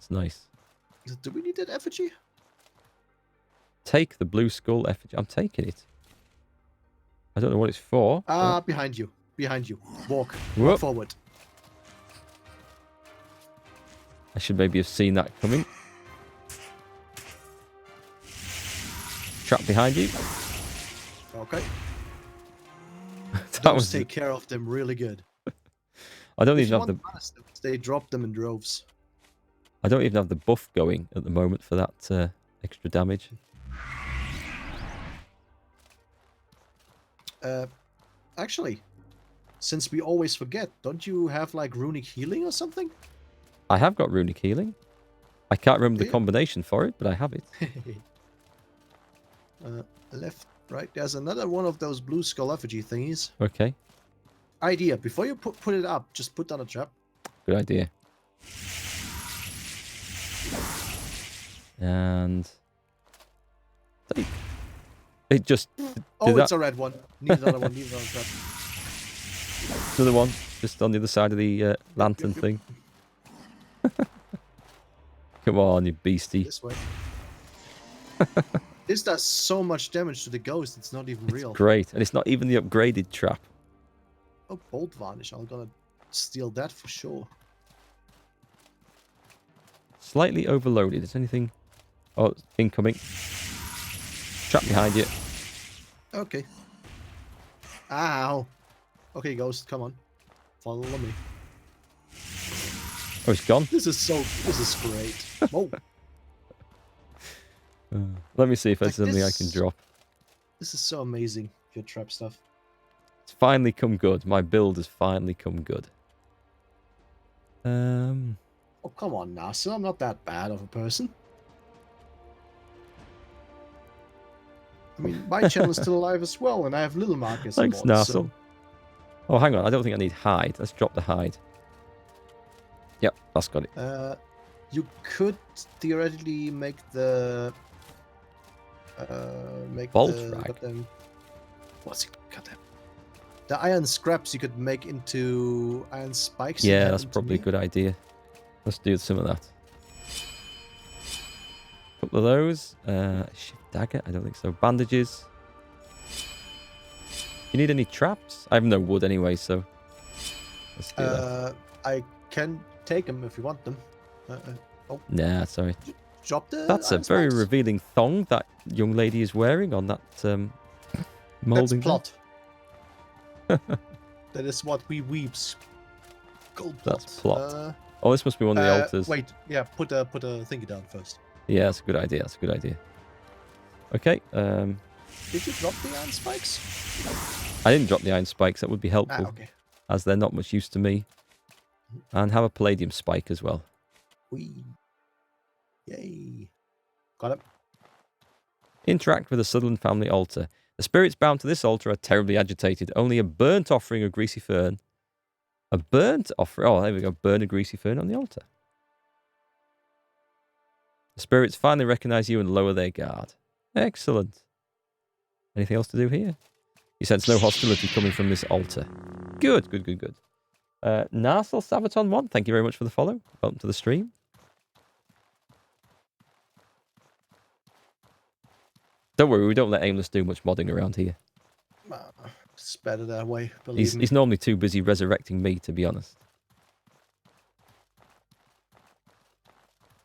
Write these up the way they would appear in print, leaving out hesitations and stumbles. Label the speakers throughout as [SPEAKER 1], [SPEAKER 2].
[SPEAKER 1] That's nice.
[SPEAKER 2] Do we need that effigy?
[SPEAKER 1] Take the blue skull effigy. I'm taking it. I don't know what it's for.
[SPEAKER 2] Behind you. Behind you. Walk.
[SPEAKER 1] Whoop.
[SPEAKER 2] Walk forward.
[SPEAKER 1] I should maybe have seen that coming. Trap behind you.
[SPEAKER 2] Okay.
[SPEAKER 1] That
[SPEAKER 2] Those
[SPEAKER 1] was.
[SPEAKER 2] take care of them really good.
[SPEAKER 1] I don't
[SPEAKER 2] If
[SPEAKER 1] even
[SPEAKER 2] you
[SPEAKER 1] have the.
[SPEAKER 2] want mana stones, they drop them in droves.
[SPEAKER 1] I don't even have the buff going at the moment for that extra damage.
[SPEAKER 2] Actually, since we always forget, don't you have like runic healing or something?
[SPEAKER 1] I have got runic healing. I can't remember the
[SPEAKER 2] Yeah.
[SPEAKER 1] combination for it, but I have it.
[SPEAKER 2] Left, right. There's another one of those blue skull effigy thingies.
[SPEAKER 1] Okay,
[SPEAKER 2] Idea: before you put it up, just put down a trap.
[SPEAKER 1] good idea. And take. It just.
[SPEAKER 2] Oh, it's a red one. Need another one. Need another trap.
[SPEAKER 1] Another one, just on the other side of the lantern
[SPEAKER 2] Yep.
[SPEAKER 1] thing. Come on, you beastie.
[SPEAKER 2] This way. This does so much damage to the ghost, it's not even real.
[SPEAKER 1] Great, and it's not even the upgraded trap.
[SPEAKER 2] Oh, bolt varnish. I'm gonna steal that for sure.
[SPEAKER 1] Slightly overloaded. Is anything? Oh, incoming. Trap behind you.
[SPEAKER 2] Okay. Ow. Okay, ghost, come on. Follow me.
[SPEAKER 1] Oh, it's gone.
[SPEAKER 2] This is great. Whoa.
[SPEAKER 1] Let me see if there's
[SPEAKER 2] Like
[SPEAKER 1] something I
[SPEAKER 2] this-
[SPEAKER 1] can drop.
[SPEAKER 2] This is so amazing, your trap stuff.
[SPEAKER 1] It's finally come good. My build has finally come good.
[SPEAKER 2] Oh, come on, NASA. I'm not that bad of a person. I mean, my channel is still alive as well, and I have little Marcus.
[SPEAKER 1] Thanks,
[SPEAKER 2] on board,
[SPEAKER 1] Nassel.
[SPEAKER 2] so-
[SPEAKER 1] Oh, hang on. I don't think I need hide. Let's drop the hide. Yep, that's got it.
[SPEAKER 2] You could theoretically make the
[SPEAKER 1] Bolt
[SPEAKER 2] the
[SPEAKER 1] rag.
[SPEAKER 2] goddamn, what's it? Goddamn. The iron scraps you could make into iron spikes. and
[SPEAKER 1] Yeah,
[SPEAKER 2] hand
[SPEAKER 1] that's
[SPEAKER 2] them to
[SPEAKER 1] probably a
[SPEAKER 2] me.
[SPEAKER 1] good idea. Let's do some of that. Couple of those. Shift dagger. I don't think so. Bandages. You need any traps? I have no wood anyway, so let's do that.
[SPEAKER 2] I can take them if you want them.
[SPEAKER 1] Nah, sorry.
[SPEAKER 2] Drop the.
[SPEAKER 1] That's a
[SPEAKER 2] iron
[SPEAKER 1] very
[SPEAKER 2] spikes.
[SPEAKER 1] revealing thong that young lady is wearing on that
[SPEAKER 2] That's
[SPEAKER 1] molding.
[SPEAKER 2] plot. That is what we weeps. Gold plot.
[SPEAKER 1] That's plot. Oh, this must be one of the altars.
[SPEAKER 2] Wait, yeah, put a thingy down first.
[SPEAKER 1] Yeah, that's a good idea. That's a good idea. Okay.
[SPEAKER 2] Did you drop the iron spikes?
[SPEAKER 1] I didn't drop the iron spikes. That would be helpful,
[SPEAKER 2] Okay.
[SPEAKER 1] as they're not much use to me. And have a palladium spike as well.
[SPEAKER 2] Whee. Yay. Got it.
[SPEAKER 1] Interact with the Sutherland family altar. The spirits bound to this altar are terribly agitated. Only a burnt offering of greasy fern. A burnt offering. Oh, there we go. Burn a greasy fern on the altar. The spirits finally recognize you and lower their guard. Excellent. Anything else to do here? You sense no hostility coming from this altar. Good, good, good, good. Narsel Sabaton 1, thank you very much for the follow. Welcome to the stream. Don't worry, we don't let Aimless do much modding around here.
[SPEAKER 2] It's better that way, believe me.
[SPEAKER 1] He's normally too busy resurrecting me, to be honest.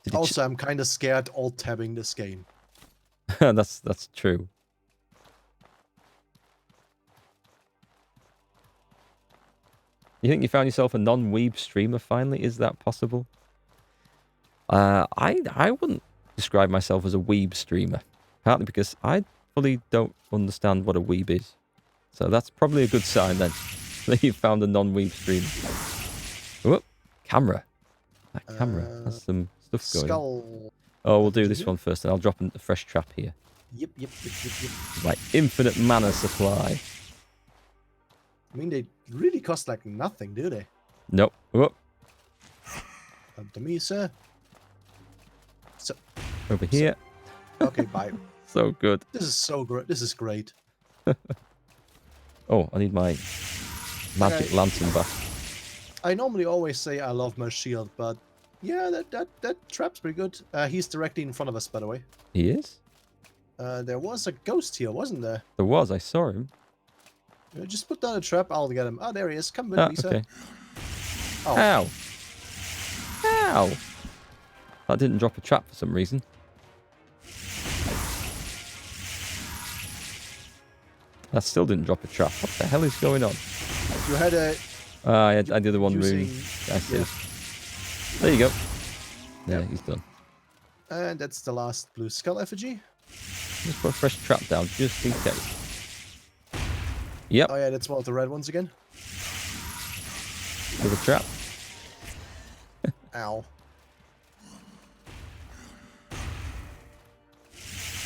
[SPEAKER 1] Did he
[SPEAKER 2] Also, I'm kind of scared alt-tabbing this game.
[SPEAKER 1] that's true. You think you found yourself a non-weeb streamer finally? Is that possible? I wouldn't describe myself as a weeb streamer. Partly because I fully don't understand what a weeb is. So that's probably a good sign then, that you've found a non-weeb streamer. Whoop, camera. That camera has some stuff going on.
[SPEAKER 2] Skull.
[SPEAKER 1] Oh, we'll do this one first, and I'll drop a fresh trap here.
[SPEAKER 2] Yep.
[SPEAKER 1] Right, infinite mana supply.
[SPEAKER 2] I mean, they really cost like nothing, do they?
[SPEAKER 1] Nope. Whoop.
[SPEAKER 2] Come to me, sir. So,
[SPEAKER 1] Over here.
[SPEAKER 2] okay, bye.
[SPEAKER 1] So good.
[SPEAKER 2] This is so great. This is great.
[SPEAKER 1] Oh, I need my magic
[SPEAKER 2] Okay.
[SPEAKER 1] lantern back.
[SPEAKER 2] I normally always say I love my shield, but Yeah, that trap's pretty good. He's directly in front of us, by the way.
[SPEAKER 1] He is?
[SPEAKER 2] There was a ghost here, wasn't there?
[SPEAKER 1] There was. I saw him.
[SPEAKER 2] Just put down a trap. I'll get him. Oh, there he is. Come with
[SPEAKER 1] Ah,
[SPEAKER 2] me, sir.
[SPEAKER 1] okay.
[SPEAKER 2] Oh,
[SPEAKER 1] Ow. Ow. That didn't drop a trap for some reason. That still didn't drop a trap. What the hell is going on?
[SPEAKER 2] you had a.
[SPEAKER 1] I had the other one
[SPEAKER 2] using,
[SPEAKER 1] room. I see.
[SPEAKER 2] yeah.
[SPEAKER 1] There you go. Yeah, he's done.
[SPEAKER 2] And that's the last blue skull effigy.
[SPEAKER 1] Just put a fresh trap down, just in case. Yep,
[SPEAKER 2] Oh yeah, that's one of the red ones again.
[SPEAKER 1] with a trap.
[SPEAKER 2] Ow.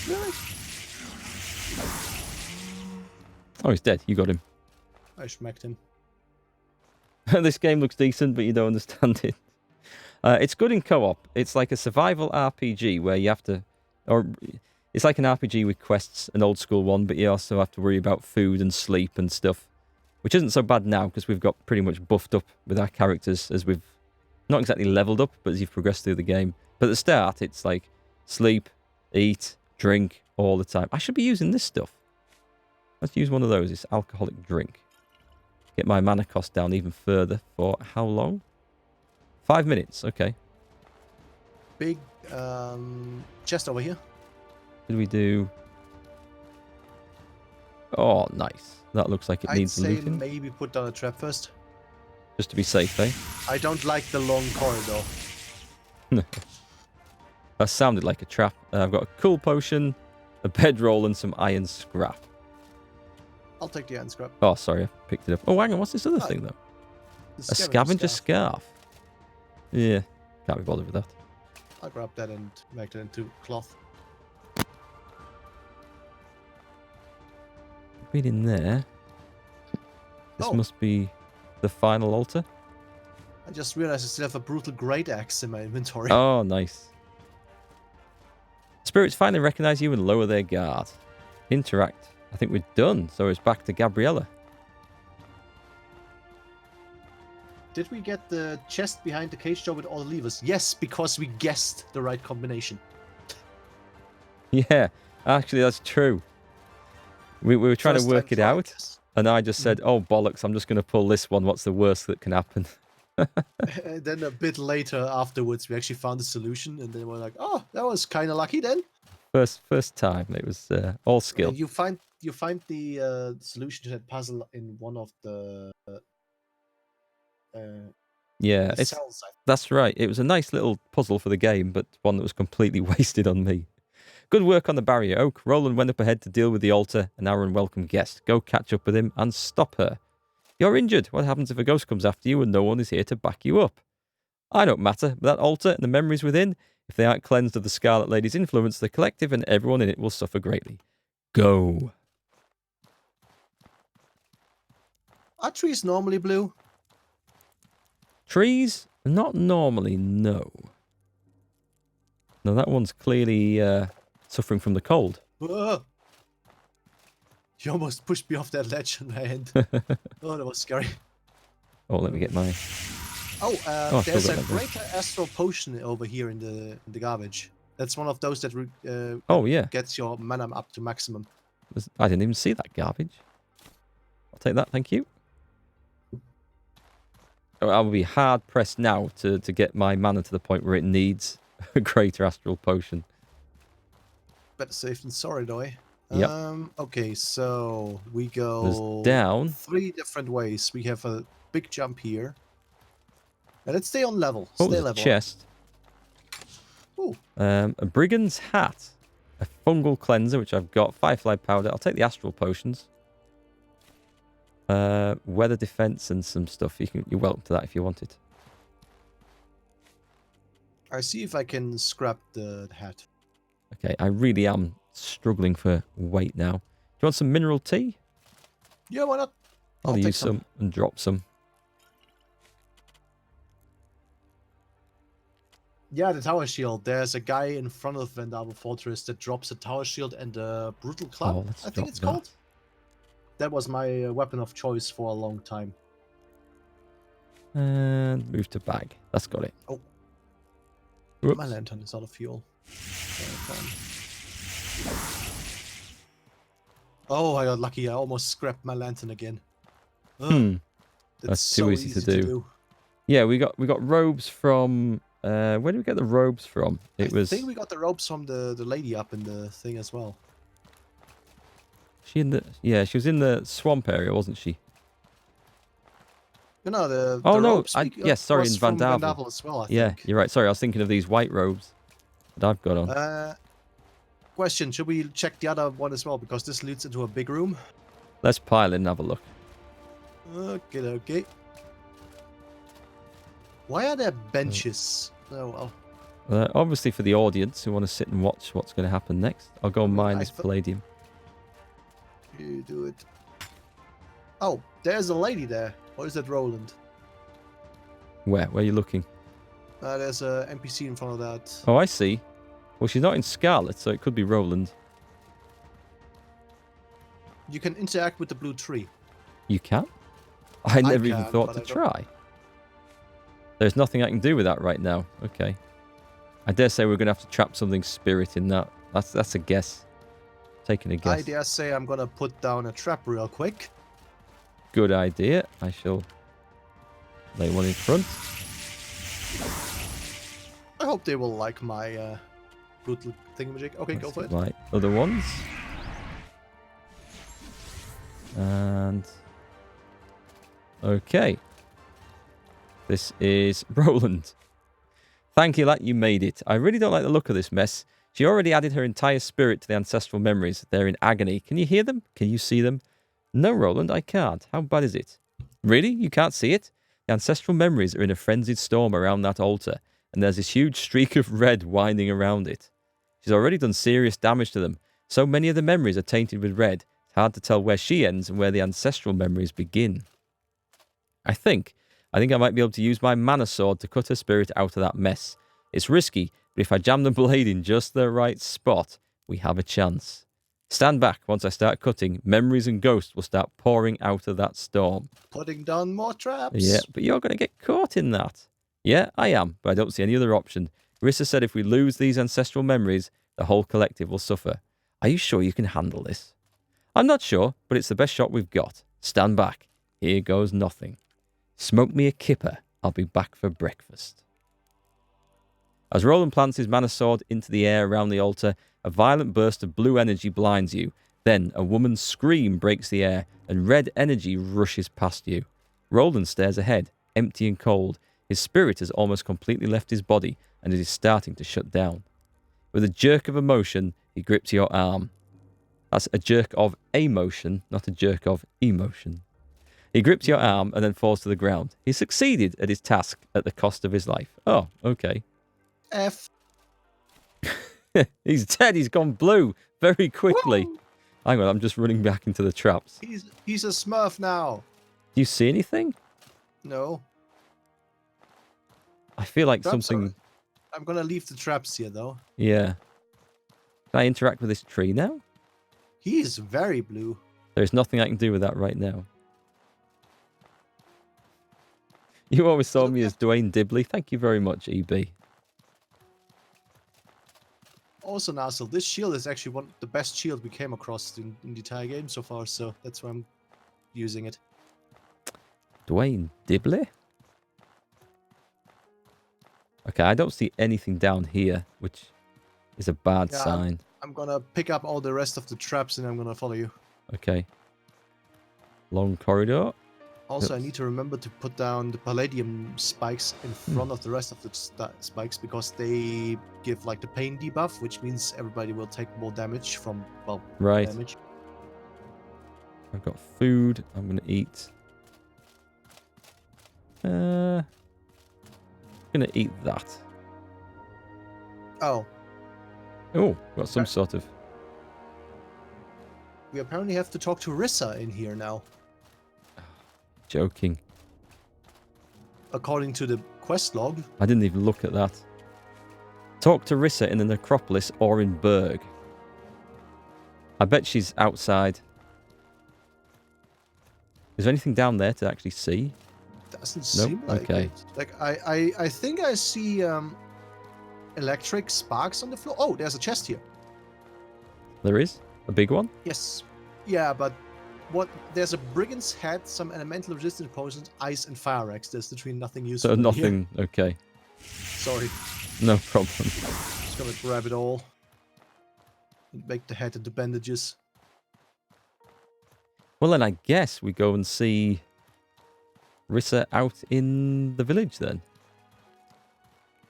[SPEAKER 2] Really?
[SPEAKER 1] Oh, he's dead. You got him.
[SPEAKER 2] I smacked him.
[SPEAKER 1] This game looks decent, but you don't understand it. It's good in co-op. It's like a survival RPG where you have to... Or it's like an RPG with quests, an old school one, but you also have to worry about food and sleep and stuff. Which isn't so bad now, because we've got pretty much buffed up with our characters as we've... Not exactly leveled up, but as you've progressed through the game. But at the start, it's like sleep, eat, drink all the time. I should be using this stuff. Let's use one of those. It's alcoholic drink. Get my mana cost down even further. For how long? 5 minutes. Okay.
[SPEAKER 2] Big chest over here.
[SPEAKER 1] Did we do... Oh, nice. That looks like it
[SPEAKER 2] I'd
[SPEAKER 1] needs
[SPEAKER 2] say
[SPEAKER 1] looting.
[SPEAKER 2] maybe put down a trap first.
[SPEAKER 1] Just to be safe, eh?
[SPEAKER 2] I don't like the long corridor.
[SPEAKER 1] That sounded like a trap. I've got a cool potion, a bedroll, and some iron scrap.
[SPEAKER 2] I'll take the iron scrap.
[SPEAKER 1] Oh, sorry. I picked it up. Oh, hang on. What's this other thing, though?
[SPEAKER 2] The
[SPEAKER 1] A scavenger scarf. Yeah. Can't be bothered with that.
[SPEAKER 2] I'll grab that and make it into cloth.
[SPEAKER 1] Been in there. This
[SPEAKER 2] Oh.
[SPEAKER 1] must be the final altar.
[SPEAKER 2] I just realized I still have a brutal great axe in my inventory.
[SPEAKER 1] Oh, nice. Spirits finally recognize you and lower their guard. Interact. I think we're done, so it's back to Gabriella.
[SPEAKER 2] Did we get the chest behind the cage door with all the levers? Yes, because we guessed the right combination.
[SPEAKER 1] Yeah, actually, that's true. We were trying
[SPEAKER 2] First
[SPEAKER 1] to work
[SPEAKER 2] time
[SPEAKER 1] it
[SPEAKER 2] try,
[SPEAKER 1] out,
[SPEAKER 2] yes.
[SPEAKER 1] and I just said, oh, bollocks, I'm just going to pull this one. What's the worst that can happen?
[SPEAKER 2] And then a bit later afterwards, we actually found a solution, and then we're like, oh, that was kind of lucky then.
[SPEAKER 1] First time. It was all skill.
[SPEAKER 2] You find the solution to that puzzle in one of the
[SPEAKER 1] Yeah,
[SPEAKER 2] the
[SPEAKER 1] it's
[SPEAKER 2] cells.
[SPEAKER 1] that's right. It was a nice little puzzle for the game, but one that was completely wasted on me. Good work on the barrier, Oak. Roland went up ahead to deal with the altar, an our unwelcome guest. Go catch up with him and stop her. You're injured. What happens if a ghost comes after you and no one is here to back you up? I don't matter, but that altar and the memories within, if they aren't cleansed of the Scarlet Lady's influence, the collective and everyone in it will suffer greatly. Go.
[SPEAKER 2] Are trees normally blue?
[SPEAKER 1] Trees? Not normally, no. No, that one's clearly suffering from the cold.
[SPEAKER 2] Whoa. You almost pushed me off that ledge on my hand. Oh, that was scary.
[SPEAKER 1] Oh, let me get my...
[SPEAKER 2] Oh,
[SPEAKER 1] I still
[SPEAKER 2] there's
[SPEAKER 1] got
[SPEAKER 2] a
[SPEAKER 1] that there.
[SPEAKER 2] greater astral potion over here in the garbage. That's one of those that
[SPEAKER 1] Oh, yeah.
[SPEAKER 2] gets your mana up to maximum.
[SPEAKER 1] I didn't even see that garbage. I'll take that, thank you. Oh, I will be hard-pressed now to get my mana to the point where it needs a greater astral potion.
[SPEAKER 2] Better safe than sorry, though, eh?
[SPEAKER 1] Yep.
[SPEAKER 2] Okay, so we go
[SPEAKER 1] There's down.
[SPEAKER 2] 3 different ways. We have a big jump here. And let's stay on level.
[SPEAKER 1] Oh,
[SPEAKER 2] Stay
[SPEAKER 1] there's a
[SPEAKER 2] level.
[SPEAKER 1] chest.
[SPEAKER 2] Ooh.
[SPEAKER 1] A brigand's hat. A fungal cleanser, which I've got. Firefly powder. I'll take the astral potions. Weather defense and some stuff. You're welcome to that if you want it.
[SPEAKER 2] I see if I can scrap the hat.
[SPEAKER 1] Okay, I really am struggling for weight now. Do you want some mineral tea?
[SPEAKER 2] Yeah, why not?
[SPEAKER 1] I'll
[SPEAKER 2] take
[SPEAKER 1] use some and drop some.
[SPEAKER 2] Yeah, the tower shield. There's a guy in front of Vendable Fortress that drops a tower shield and a brutal club.
[SPEAKER 1] Oh, let's
[SPEAKER 2] I think
[SPEAKER 1] drop
[SPEAKER 2] it's
[SPEAKER 1] that.
[SPEAKER 2] called. That was my weapon of choice for a long time.
[SPEAKER 1] And move to bag. That's got it.
[SPEAKER 2] Oh.
[SPEAKER 1] Whoops.
[SPEAKER 2] My lantern is out of fuel. Oh, I got lucky. I almost scrapped my lantern again. Ugh,
[SPEAKER 1] That's too
[SPEAKER 2] so
[SPEAKER 1] easy to do. Yeah, we got robes from. Where did we get the robes from?
[SPEAKER 2] I think we got the ropes from the lady up in the thing as well.
[SPEAKER 1] She in the she was in the swamp area, wasn't she?
[SPEAKER 2] No, the
[SPEAKER 1] Oh no,
[SPEAKER 2] ropes we got
[SPEAKER 1] yes, sorry,
[SPEAKER 2] was
[SPEAKER 1] in Van
[SPEAKER 2] from Van
[SPEAKER 1] Davel.
[SPEAKER 2] Davel as well, I
[SPEAKER 1] Yeah,
[SPEAKER 2] think.
[SPEAKER 1] you're right. Sorry, I was thinking of these white robes that I've got on.
[SPEAKER 2] Question, should we check the other one as well? Because this leads into a big room.
[SPEAKER 1] Let's pile in and have a look.
[SPEAKER 2] Okay. Why are there benches? Oh, well.
[SPEAKER 1] Obviously for the audience who want to sit and watch what's going to happen next. I'll go and mine this palladium.
[SPEAKER 2] You do it. Oh, there's a lady there. Or is that Roland?
[SPEAKER 1] Where? Where are you looking?
[SPEAKER 2] There's a NPC in front of that.
[SPEAKER 1] Oh, I see. Well, she's not in Scarlet, so it could be Roland.
[SPEAKER 2] You can interact with the blue tree.
[SPEAKER 1] You can? I never even thought to try. There's nothing I can do with that right now. Okay. I dare say we're going to have to trap something spirit in that. That's a guess. Taking a guess.
[SPEAKER 2] I dare say I'm going to put down a trap real quick.
[SPEAKER 1] Good idea. I shall lay one in front.
[SPEAKER 2] I hope they will like my brutal thingamajig. Okay, go for it.
[SPEAKER 1] Right, other ones. And... okay. This is Roland. Thank you, lad, you made it. I really don't like the look of this mess. She already added her entire spirit to the ancestral memories. They're in agony. Can you hear them? Can you see them? No, Roland, I can't. How bad is it? Really? You can't see it? The ancestral memories are in a frenzied storm around that altar, and there's this huge streak of red winding around it. She's already done serious damage to them. So many of the memories are tainted with red, it's hard to tell where she ends and where the ancestral memories begin. I think I might be able to use my mana sword to cut her spirit out of that mess. It's risky, but if I jam the blade in just the right spot, we have a chance. Stand back. Once I start cutting, memories and ghosts will start pouring out of that storm.
[SPEAKER 2] Putting down more traps.
[SPEAKER 1] Yeah, but you're going to get caught in that. Yeah, I am, but I don't see any other option. Rissa said if we lose these ancestral memories, the whole collective will suffer. Are you sure you can handle this? I'm not sure, but it's the best shot we've got. Stand back. Here goes nothing. Smoke me a kipper. I'll be back for breakfast. As Roland plants his mana sword into the air around the altar, a violent burst of blue energy blinds you. Then a woman's scream breaks the air, and red energy rushes past you. Roland stares ahead, empty and cold. His spirit has almost completely left his body, and it is starting to shut down. With a jerk of emotion, he grips your arm. That's a jerk of emotion, not a jerk of emotion. He grips your arm and then falls to the ground. He succeeded at his task at the cost of his life. Oh, okay.
[SPEAKER 2] F.
[SPEAKER 1] He's dead. He's gone blue very quickly.
[SPEAKER 2] Woo!
[SPEAKER 1] Hang on, I'm just running back into the traps.
[SPEAKER 2] He's a smurf now.
[SPEAKER 1] Do you see anything?
[SPEAKER 2] No.
[SPEAKER 1] I feel like
[SPEAKER 2] Traps
[SPEAKER 1] something...
[SPEAKER 2] I'm going to leave the traps here, though.
[SPEAKER 1] Yeah. Can I interact with this tree now?
[SPEAKER 2] He is very blue.
[SPEAKER 1] There's nothing I can do with that right now. You always saw me as Dwayne Dibley. Thank you very much, EB.
[SPEAKER 2] Also, Nassel, this shield is actually one of the best shield we came across in the entire game so far, so that's why I'm using it.
[SPEAKER 1] Dwayne Dibley? Okay, I don't see anything down here, which is a bad sign.
[SPEAKER 2] I'm gonna pick up all the rest of the traps and I'm gonna follow you.
[SPEAKER 1] Okay. Long corridor.
[SPEAKER 2] Also, I need to remember to put down the palladium spikes in front of the rest of the spikes because they give like the pain debuff, which means everybody will take more damage from, well,
[SPEAKER 1] right.
[SPEAKER 2] damage.
[SPEAKER 1] I've got food. I'm going to eat. I'm going to eat that.
[SPEAKER 2] Oh.
[SPEAKER 1] Oh, got some sort of...
[SPEAKER 2] We apparently have to talk to Rissa in here now.
[SPEAKER 1] Joking.
[SPEAKER 2] According to the quest log.
[SPEAKER 1] I didn't even look at that. Talk to Rissa in the necropolis or in Berg. I bet she's outside. Is there anything down there to actually see?
[SPEAKER 2] Doesn't seem like it. Like I think I see electric sparks on the floor. Oh, there's a chest here.
[SPEAKER 1] There is a big one.
[SPEAKER 2] Yes. Yeah, but what? There's a brigand's head, some elemental resistant potions, ice, and fire axe. There's literally nothing useful.
[SPEAKER 1] So
[SPEAKER 2] in
[SPEAKER 1] nothing. Okay.
[SPEAKER 2] Here. Sorry.
[SPEAKER 1] No problem.
[SPEAKER 2] Just gonna grab it all. And make the head into bandages.
[SPEAKER 1] Well, then I guess we go and see Rissa out in the village then.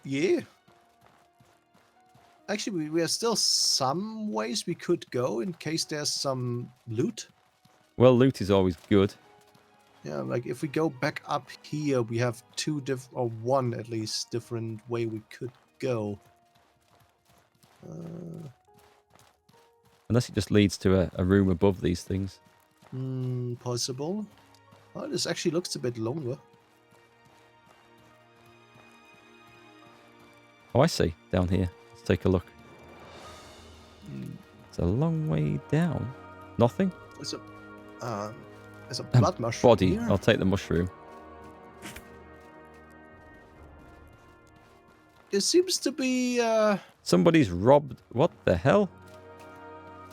[SPEAKER 2] Yeah. Actually, we have still some ways we could go in case there's some loot.
[SPEAKER 1] Well, loot is always good.
[SPEAKER 2] Yeah, like if we go back up here, we have one at least different way we could go.
[SPEAKER 1] Unless it just leads to a room above these things.
[SPEAKER 2] Possible. Oh, this actually looks a bit longer.
[SPEAKER 1] Oh, I see. Down here. Let's take a look. It's a long way down. Nothing?
[SPEAKER 2] There's a blood mushroom
[SPEAKER 1] Body.
[SPEAKER 2] here.
[SPEAKER 1] I'll take the mushroom.
[SPEAKER 2] It seems to be,
[SPEAKER 1] Somebody's robbed. What the hell?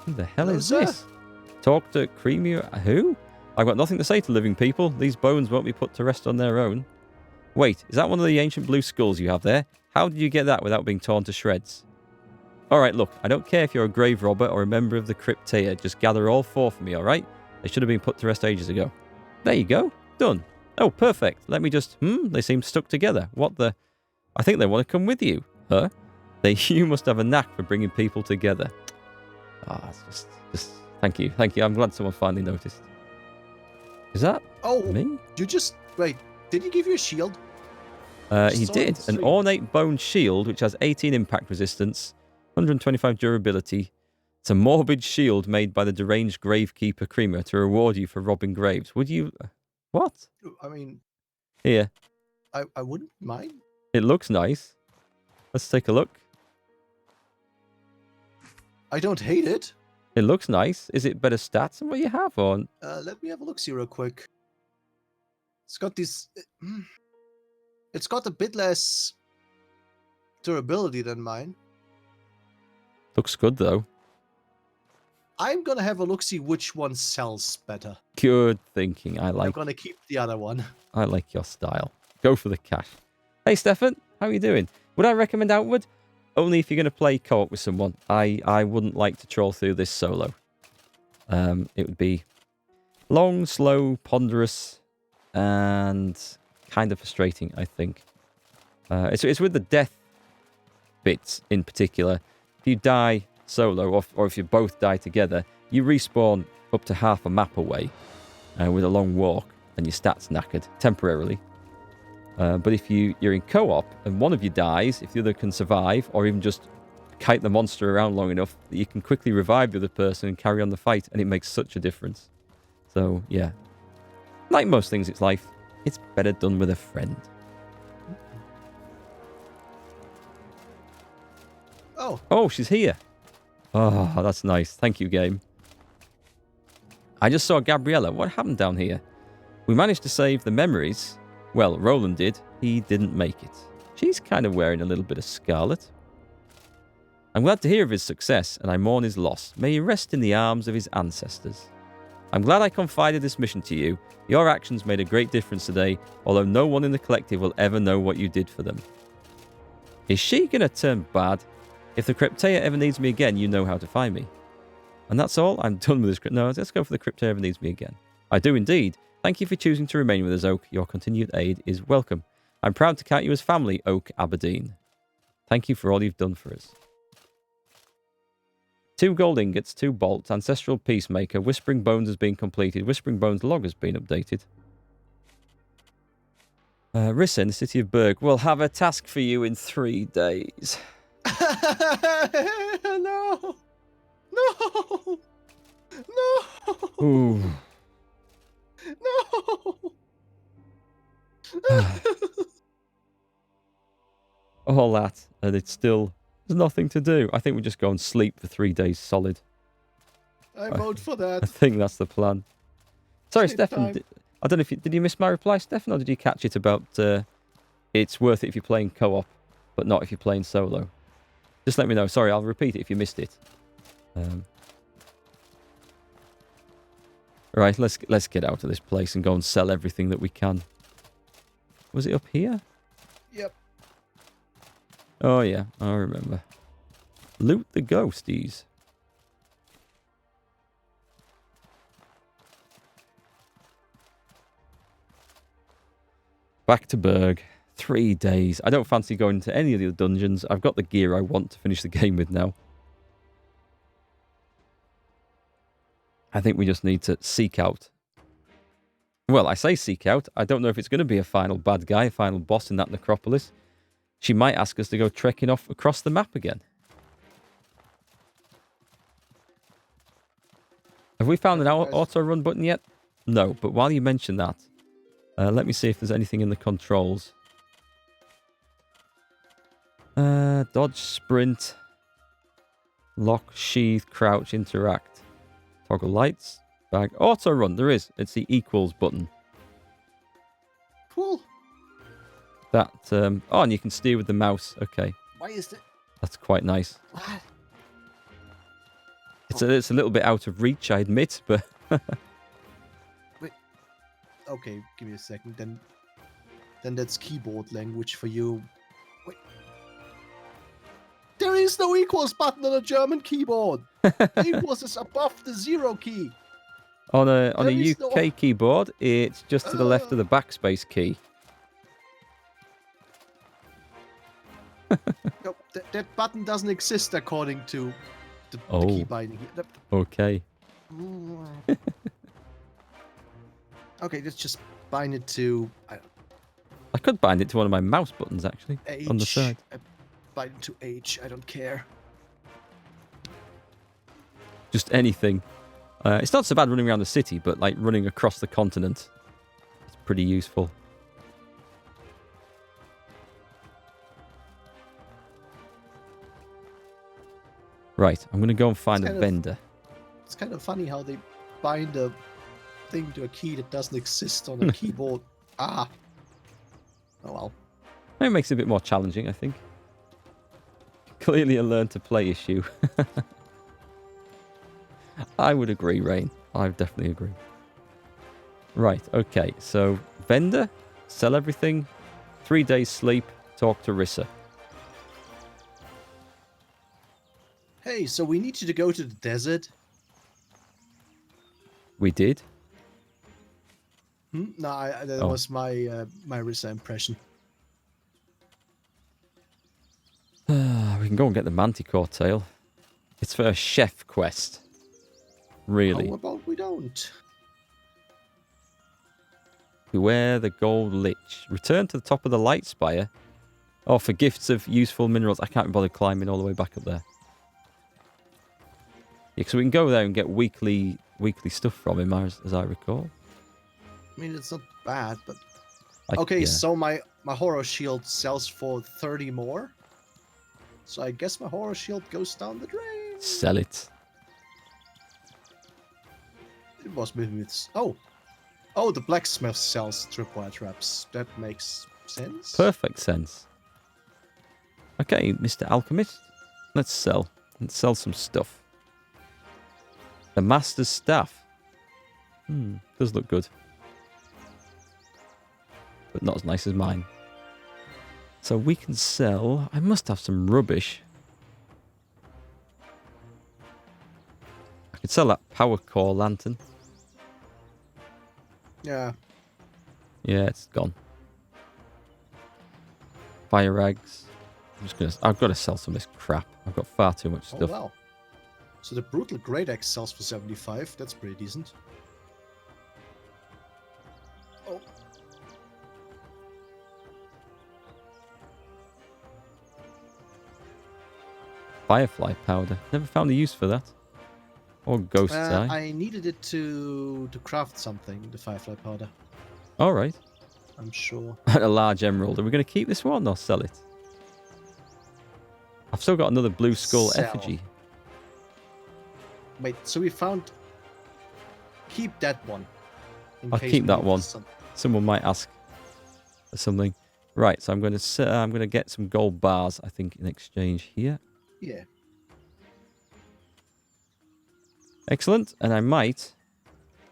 [SPEAKER 1] Who the hell
[SPEAKER 2] Hello,
[SPEAKER 1] is
[SPEAKER 2] sir.
[SPEAKER 1] this? Talk to Creamy. Who? I've got nothing to say to living people. These bones won't be put to rest on their own. Wait, is that one of the ancient blue skulls you have there? How did you get that without being torn to shreds? Alright, look, I don't care if you're a grave robber or a member of the Cryptea. Just gather all four for me, alright? They should have been put to rest ages ago. There you go. Done. Oh, perfect. Let me just... They seem stuck together. What the... I think they want to come with you. Huh? You must have a knack for bringing people together. It's just... Thank you. Thank you. I'm glad someone finally noticed. Is that me?
[SPEAKER 2] You just... Wait, did he give you a shield?
[SPEAKER 1] He did. An ornate bone shield, which has 18 impact resistance, 125 durability. It's a morbid shield made by the deranged gravekeeper Creamer to reward you for robbing graves. Would you... What?
[SPEAKER 2] I mean...
[SPEAKER 1] Here.
[SPEAKER 2] I wouldn't mind.
[SPEAKER 1] It looks nice. Let's take a look.
[SPEAKER 2] I don't hate it.
[SPEAKER 1] It looks nice. Is it better stats than what you have, or...
[SPEAKER 2] Let me have a look see real quick. It's got these... It's got a bit less durability than mine.
[SPEAKER 1] Looks good, though.
[SPEAKER 2] I'm gonna have a look see which one sells better.
[SPEAKER 1] Good thinking. I'm
[SPEAKER 2] gonna keep the other one.
[SPEAKER 1] I like your style. Go for the cash. Hey, Stefan. How are you doing? Would I recommend Outward? Only if you're going to play co-op with someone. I wouldn't like to troll through this solo. It would be long, slow, ponderous, and kind of frustrating, I think. It's with the death bits in particular. If you die solo, or if you both die together, you respawn up to half a map away with a long walk, and your stats knackered temporarily. But if you're in co-op and one of you dies, if the other can survive, or even just kite the monster around long enough that you can quickly revive the other person and carry on the fight, and it makes such a difference. So, yeah. Like most things in life, it's better done with a friend. Oh, she's here. Oh, that's nice. Thank you, game. I just saw Gabriella. What happened down here? We managed to save the memories. Well, Roland did. He didn't make it. She's kind of wearing a little bit of scarlet. I'm glad to hear of his success, and I mourn his loss. May he rest in the arms of his ancestors. I'm glad I confided this mission to you. Your actions made a great difference today, although no one in the collective will ever know what you did for them. Is she going to turn bad? If the Cryptea ever needs me again, you know how to find me. And that's all? I'm done with this. No, let's go for the Cryptea ever needs me again. I do indeed. Thank you for choosing to remain with us, Oak. Your continued aid is welcome. I'm proud to count you as family, Oak Aberdeen. Thank you for all you've done for us. 2 gold ingots, 2 bolts, Ancestral Peacemaker, Whispering Bones has been completed, Whispering Bones log has been updated. Rissa in the city of Berg will have a task for you in 3 days.
[SPEAKER 2] No! No! No!
[SPEAKER 1] Ooh.
[SPEAKER 2] No!
[SPEAKER 1] All that, and it's still... There's nothing to do. I think we just go and sleep for 3 days solid.
[SPEAKER 2] I vote for
[SPEAKER 1] I
[SPEAKER 2] that.
[SPEAKER 1] think that's the plan. Sorry,
[SPEAKER 2] Sleep
[SPEAKER 1] Stefan.
[SPEAKER 2] time.
[SPEAKER 1] I don't know if did you miss my reply, Stefan, or did you catch it about it's worth it if you're playing co-op, but not if you're playing solo? Just let me know. Sorry, I'll repeat it if you missed it. Right, let's get out of this place and go and sell everything that we can. Was it up here?
[SPEAKER 2] Yep.
[SPEAKER 1] Oh, yeah, I remember. Loot the ghosties. Back to Berg. 3 days. I don't fancy going to any of the other dungeons. I've got the gear I want to finish the game with now. I think we just need to seek out. Well, I say seek out. I don't know if it's going to be a final bad guy, a final boss in that necropolis. She might ask us to go trekking off across the map again. Have we found an auto-run button yet? No, but while you mention that, let me see if there's anything in the controls. Dodge, sprint, lock, sheath, crouch, interact. Toggle lights, bag, auto-run. There is. It's the equals button.
[SPEAKER 2] Cool.
[SPEAKER 1] That, oh, and you can steer with the mouse. Okay.
[SPEAKER 2] Why is that?
[SPEAKER 1] That's quite nice.
[SPEAKER 2] What?
[SPEAKER 1] It's a little bit out of reach, I admit, but...
[SPEAKER 2] Wait. Okay, give me a second. Then that's keyboard language for you. Wait. There is no equals button on a German keyboard. Equals is above the 0 key.
[SPEAKER 1] On a UK keyboard, it's just to the left of the backspace key.
[SPEAKER 2] No, that button doesn't exist according to the key binding.
[SPEAKER 1] Okay.
[SPEAKER 2] Okay, let's just bind it to...
[SPEAKER 1] I could bind it to one of my mouse buttons, actually,
[SPEAKER 2] H.
[SPEAKER 1] on the side.
[SPEAKER 2] Bind it to H, I don't care.
[SPEAKER 1] Just anything. It's not so bad running around the city, but like running across the continent, it's pretty useful. Right, I'm going to go and find a vendor.
[SPEAKER 2] It's kind of funny how they bind a thing to a key that doesn't exist on a keyboard. Ah. Oh well.
[SPEAKER 1] It makes it a bit more challenging, I think. Clearly a learn-to-play issue. I would agree, Rain. I would definitely agree. Right, okay. So, vendor, sell everything, 3 days sleep, talk to Rissa.
[SPEAKER 2] Hey, so we need you to go to the desert?
[SPEAKER 1] We did?
[SPEAKER 2] No, that was my my Rissa impression.
[SPEAKER 1] We can go and get the Manticore tail. It's for a chef quest. Really.
[SPEAKER 2] How about we don't?
[SPEAKER 1] Beware the gold lich. Return to the top of the light spire. Oh, for gifts of useful minerals. I can't be bothered climbing all the way back up there. Yeah, so we can go there and get weekly stuff from him, as I recall.
[SPEAKER 2] I mean, it's not bad, but...
[SPEAKER 1] Yeah.
[SPEAKER 2] So my horror shield sells for 30 more. So I guess my horror shield goes down the drain.
[SPEAKER 1] Sell it.
[SPEAKER 2] It was maybe it's... Oh, the blacksmith sells tripwire traps. That makes sense.
[SPEAKER 1] Perfect sense. Okay, Mr. Alchemist. Let's sell. Let's sell some stuff. The Master's Staff. Does look good. But not as nice as mine. So we can sell... I must have some rubbish. I could sell that power core lantern.
[SPEAKER 2] Yeah.
[SPEAKER 1] Yeah, it's gone. Fire rags. I've got to sell some of this crap. I've got far too much stuff.
[SPEAKER 2] Oh, wow. So the brutal great axe sells for 75. That's pretty decent. Oh.
[SPEAKER 1] Firefly powder. Never found a use for that. Or ghost eye.
[SPEAKER 2] I needed it to craft something, the firefly powder.
[SPEAKER 1] All right.
[SPEAKER 2] I'm sure.
[SPEAKER 1] A large emerald. Are we going to keep this one or sell it? I've still got another blue skull
[SPEAKER 2] Sell.
[SPEAKER 1] effigy.
[SPEAKER 2] Wait, so we found... Keep that one.
[SPEAKER 1] I'll keep that one. Someone might ask for something. Right, so I'm going to get some gold bars, I think, in exchange here.
[SPEAKER 2] Yeah.
[SPEAKER 1] Excellent. And I might...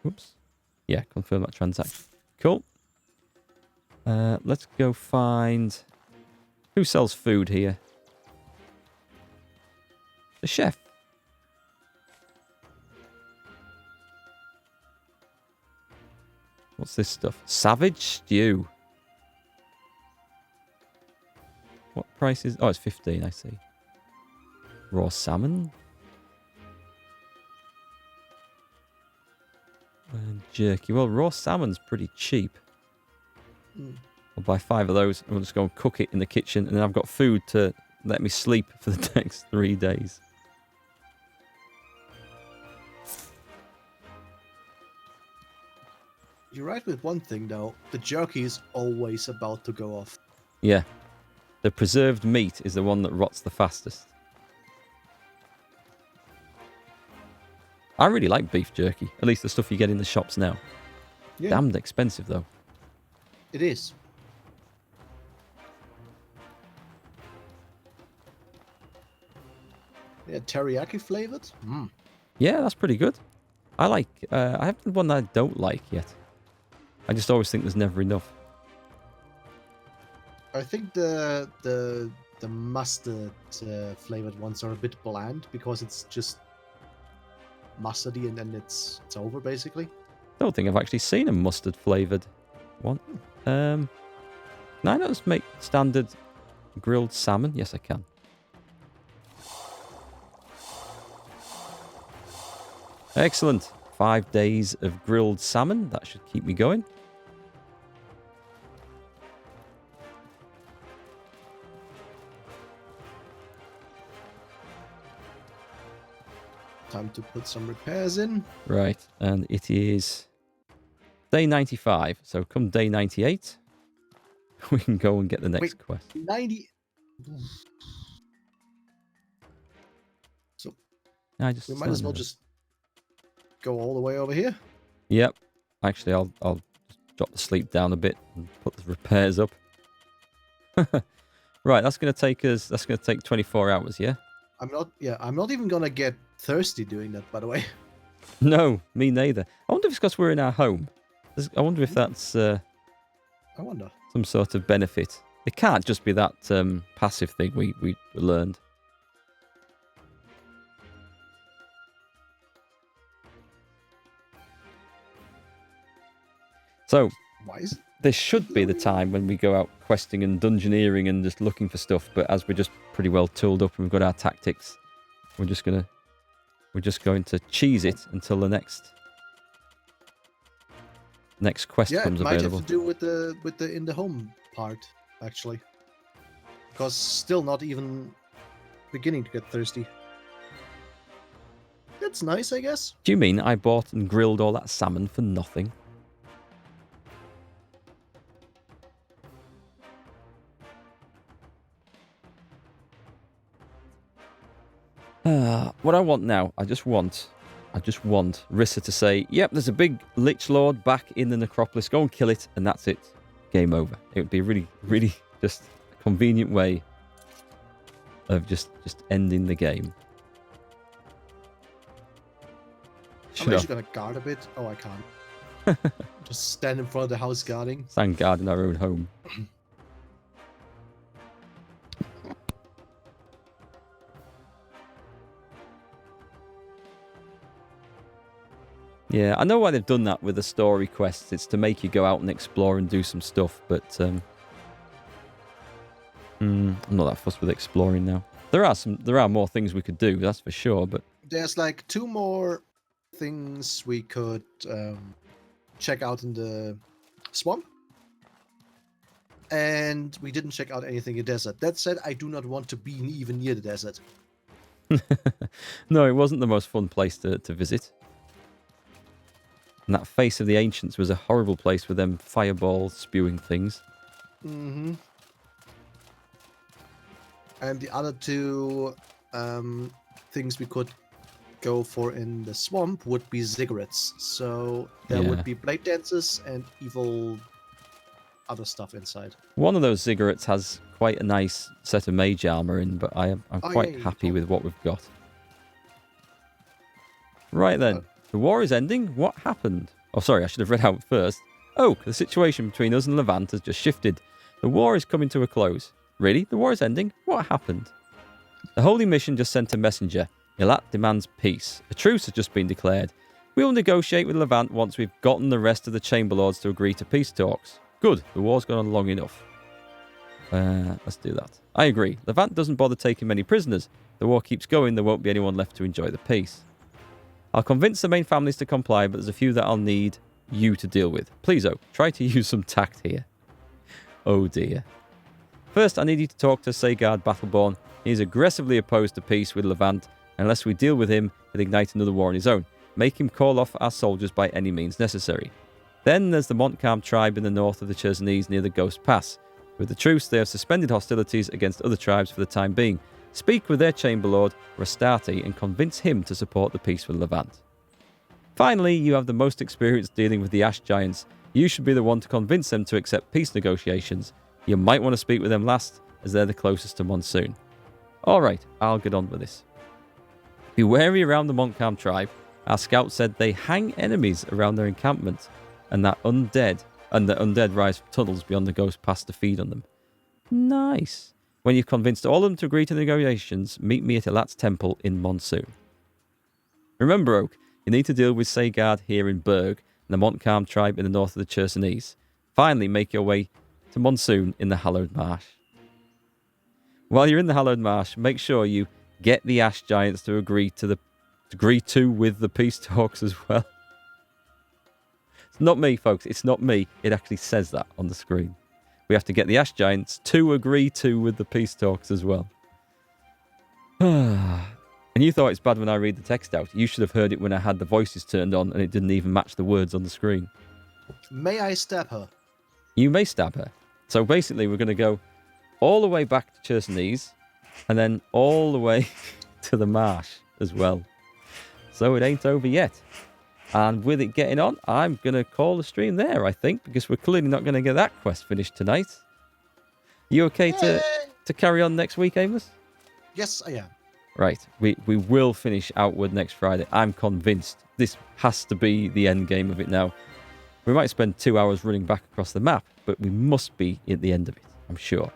[SPEAKER 1] Oops. Yeah, confirm that transaction. Cool. Let's go find... Who sells food here? The chef. What's this stuff? Savage stew. What price is... Oh, it's 15, I see. Raw salmon. And jerky. Well, raw salmon's pretty cheap.
[SPEAKER 2] Mm.
[SPEAKER 1] I'll buy 5 of those and we'll just go and cook it in the kitchen. And then I've got food to let me sleep for the next 3 days.
[SPEAKER 2] You're right with one thing, though. The jerky is always about to go off.
[SPEAKER 1] Yeah. The preserved meat is the one that rots the fastest. I really like beef jerky. At least the stuff you get in the shops now.
[SPEAKER 2] Yeah.
[SPEAKER 1] Damned expensive, though.
[SPEAKER 2] It is. Yeah, teriyaki flavored. Mm.
[SPEAKER 1] Yeah, that's pretty good. I like... I haven't one that I don't like yet. I just always think there's never enough.
[SPEAKER 2] I think the mustard flavored ones are a bit bland because it's just mustardy and then it's over basically.
[SPEAKER 1] Don't think I've actually seen a mustard flavoured one. Can I not just make standard grilled salmon? Yes, I can. Excellent. 5 days of grilled salmon. That should keep me going.
[SPEAKER 2] Time to put some repairs in.
[SPEAKER 1] Right, and it is day 95. So come day 98, we can go and get the next quest.
[SPEAKER 2] 90. So
[SPEAKER 1] I just
[SPEAKER 2] we might as well just go all the way over here.
[SPEAKER 1] Yep. Actually, I'll just drop the sleep down a bit and put the repairs up. Right, that's going to take us. That's going to take 24 hours. Yeah.
[SPEAKER 2] I'm not even gonna get thirsty doing that, by the way.
[SPEAKER 1] No, me neither. I wonder if it's because we're in our home. I wonder if that's
[SPEAKER 2] I wonder.
[SPEAKER 1] some sort of benefit. It can't just be that passive thing we learned. So,
[SPEAKER 2] Why is it?
[SPEAKER 1] this should be the time when we go out questing and dungeoneering and just looking for stuff. But as we're just pretty well tooled up and we've got our tactics, we're just going to cheese it until the next quest comes
[SPEAKER 2] it might
[SPEAKER 1] available.
[SPEAKER 2] have to do with the in the home part actually, because still not even beginning to get thirsty. That's nice, I guess.
[SPEAKER 1] Do you mean I bought and grilled all that salmon for nothing? What I want now, I just want Rissa to say, yep, there's a big Lich Lord back in the necropolis, go and kill it, and that's it. Game over. It would be really, really just a convenient way of just ending the game.
[SPEAKER 2] I'm actually gonna guard a bit. Oh, I can't. Just stand in front of the house guarding.
[SPEAKER 1] Stand guard in our own home. Yeah, I know why they've done that with the story quests. It's to make you go out and explore and do some stuff, but I'm not that fussed with exploring now. There are more things we could do, that's for sure, but
[SPEAKER 2] There's like 2 more things we could check out in the swamp. And we didn't check out anything in the desert. That said, I do not want to be even near the desert.
[SPEAKER 1] no, it wasn't the most fun place to visit. And that Face of the Ancients was a horrible place with them fireball spewing things.
[SPEAKER 2] Mm-hmm. And the other 2 things we could go for in the swamp would be ziggurats. So there would be blade dances and evil other stuff inside.
[SPEAKER 1] One of those ziggurats has quite a nice set of mage armor in, but I'm quite
[SPEAKER 2] yeah,
[SPEAKER 1] happy with what we've got. Right then, the war is ending. What happened? Oh, sorry, I should have read out first. Oh, the situation between us and Levant has just shifted. The war is coming to a close. Really? The war is ending? What happened? The Holy Mission just sent a messenger. Ilat demands peace. A truce has just been declared. We will negotiate with Levant once we've gotten the rest of the Chamberlords to agree to peace talks. Good, the war's gone on long enough. Let's do that. I agree. Levant doesn't bother taking many prisoners. The war keeps going, there won't be anyone left to enjoy the peace. I'll convince the main families to comply, but there's a few that I'll need you to deal with. Please, try to use some tact here. Oh dear. First, I need you to talk to Sagard Battleborn. He's aggressively opposed to peace with Levant. Unless we deal with him, he'll ignite another war on his own. Make him call off our soldiers by any means necessary. Then there's the Montcalm tribe in the north of the Chersonese near the Ghost Pass. With the truce, they have suspended hostilities against other tribes for the time being. Speak with their Chamberlord, Rastati, and convince him to support the peace with Levant. Finally, you have the most experience dealing with the Ash Giants. You should be the one to convince them to accept peace negotiations. You might want to speak with them last, as they're the closest to Monsoon. Alright, I'll get on with this. Be wary around the Montcalm tribe. Our scout said they hang enemies around their encampment, and the undead rise from tunnels beyond the Ghost Pass to feed on them. Nice. When you've convinced all of them to agree to the negotiations, meet me at Ilat's temple in Monsoon. Remember, Oak, you need to deal with Sagard here in Berg, and the Montcalm tribe in the north of the Chersonese. Finally, make your way to Monsoon in the Hallowed Marsh. While you're in the Hallowed Marsh, make sure you get the Ash Giants to agree with the peace talks as well. It's not me, folks. It's not me. It actually says that on the screen. We have to get the Ash Giants to agree with the peace talks as well. And you thought it's bad when I read the text out. You should have heard it when I had the voices turned on and it didn't even match the words on the screen.
[SPEAKER 2] May I stab her?
[SPEAKER 1] You may stab her. So basically, we're going to go all the way back to Chersonese and then all the way to the marsh as well. So it ain't over yet. And with it getting on, I'm going to call the stream there, I think, because we're clearly not going to get that quest finished tonight. You okay to carry on next week, Amos?
[SPEAKER 2] Yes, I am.
[SPEAKER 1] Right. We will finish Outward next Friday. I'm convinced this has to be the end game of it now. We might spend 2 hours running back across the map, but we must be at the end of it, I'm sure.